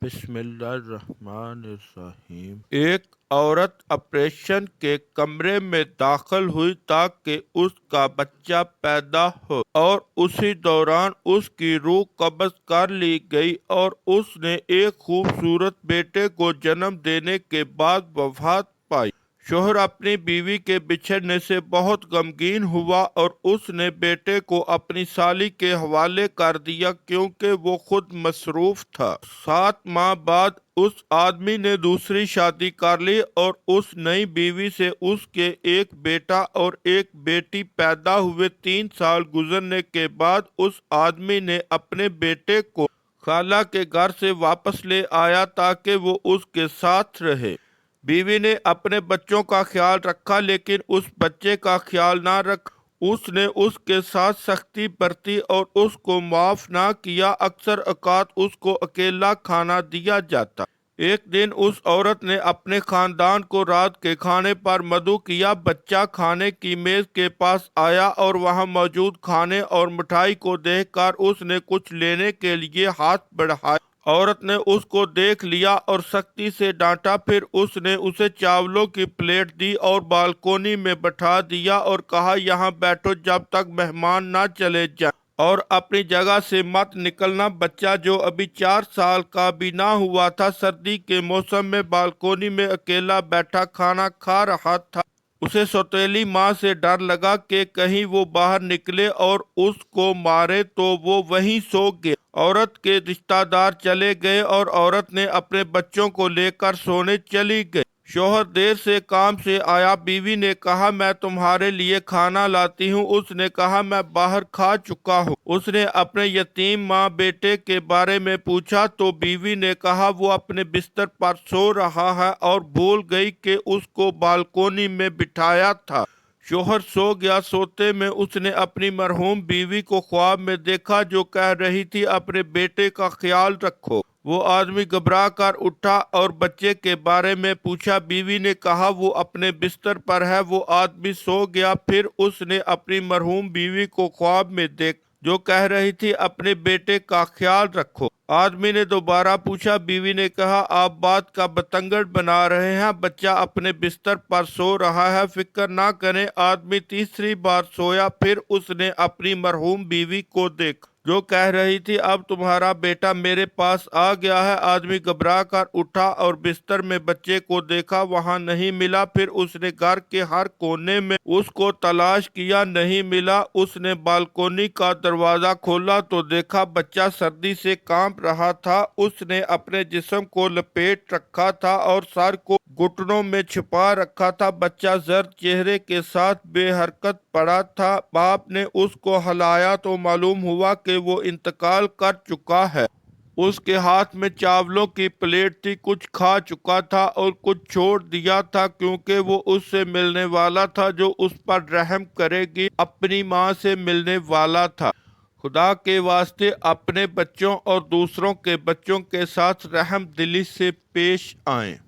बिस्मिल्लाहिर्रहमानिर्रहीम। एक औरत ऑपरेशन के कमरे में दाखिल हुई ताकि उसका बच्चा पैदा हो और उसी दौरान उसकी रूह कब्ज़ कर ली गई और उसने एक खूबसूरत बेटे को जन्म देने के बाद वफात पाई। शोहर अपनी बीवी के बिछड़ने से बहुत गमगीन हुआ और उसने बेटे को अपनी साली के हवाले कर दिया क्योंकि वो खुद मसरूफ था। 7 माह बाद उस आदमी ने दूसरी शादी कर ली और उस नई बीवी से उसके एक बेटा और एक बेटी पैदा हुए। 3 साल गुजरने के बाद उस आदमी ने अपने बेटे को खाला के घर से वापस ले आया ताकि वो उसके साथ रहे। बीवी ने अपने बच्चों का ख्याल रखा लेकिन उस बच्चे का ख्याल ना रखा। उसने उसके साथ सख्ती बरती और उसको माफ ना किया। अक्सर औकात उसको अकेला खाना दिया जाता। एक दिन उस औरत ने अपने खानदान को रात के खाने पर मदऊ किया। बच्चा खाने की मेज के पास आया और वहां मौजूद खाने और मिठाई को देखकर उसने कुछ लेने के लिए हाथ बढ़ाया। औरत ने उसको देख लिया और सख्ती से डांटा। फिर उसने उसे चावलों की प्लेट दी और बालकोनी में बैठा दिया और कहा, यहाँ बैठो जब तक मेहमान ना चले जाएं और अपनी जगह से मत निकलना। बच्चा जो अभी 4 साल का भी ना हुआ था, सर्दी के मौसम में बालकोनी में अकेला बैठा खाना खा रहा था। उसे सौतेली माँ से डर लगा कि कहीं वो बाहर निकले और उसको मारे तो वो वहीं सो गया। औरत के रिश्तेदार चले गए और औरत ने अपने बच्चों को लेकर सोने चली गई। शौहर देर से काम से आया। बीवी ने कहा, मैं तुम्हारे लिए खाना लाती हूँ। उसने कहा, मैं बाहर खा चुका हूँ। उसने अपने यतीम माँ बेटे के बारे में पूछा तो बीवी ने कहा, वो अपने बिस्तर पर सो रहा है और भूल गई कि उसको बालकोनी में बिठाया था। शोहर सो गया। सोते में उसने अपनी मरहूम बीवी को ख्वाब में देखा जो कह रही थी, अपने बेटे का ख्याल रखो। वो आदमी घबरा कर उठा और बच्चे के बारे में पूछा। बीवी ने कहा, वो अपने बिस्तर पर है। वो आदमी सो गया। फिर उसने अपनी मरहूम बीवी को ख्वाब में देख जो कह रही थी, अपने बेटे का ख्याल रखो। आदमी ने दोबारा पूछा। बीवी ने कहा, आप बात का बतंगड़ बना रहे हैं। बच्चा अपने बिस्तर पर सो रहा है, फिक्र ना करें। आदमी तीसरी बार सोया। फिर उसने अपनी मरहूम बीवी को देखा जो कह रही थी, अब तुम्हारा बेटा मेरे पास आ गया है। आदमी घबरा कर उठा और बिस्तर में बच्चे को देखा, वहां नहीं मिला। फिर उसने घर के हर कोने में उसको तलाश किया, नहीं मिला। उसने बालकोनी का दरवाजा खोला तो देखा बच्चा सर्दी से कांप रहा था। उसने अपने जिस्म को लपेट रखा था और सर को घुटनों में छिपा रखा था। बच्चा जर्द चेहरे के साथ बेहरकत पड़ा था। बाप ने उसको हिलाया तो मालूम हुआ कि वो इंतकाल कर चुका है। उसके हाथ में चावलों की प्लेट थी। कुछ खा चुका था और कुछ छोड़ दिया था क्योंकि वो उससे मिलने वाला था जो उस पर रहम करेगी। अपनी माँ से मिलने वाला था। खुदा के वास्ते अपने बच्चों और दूसरों के बच्चों के साथ रहम दिली से पेश आएं।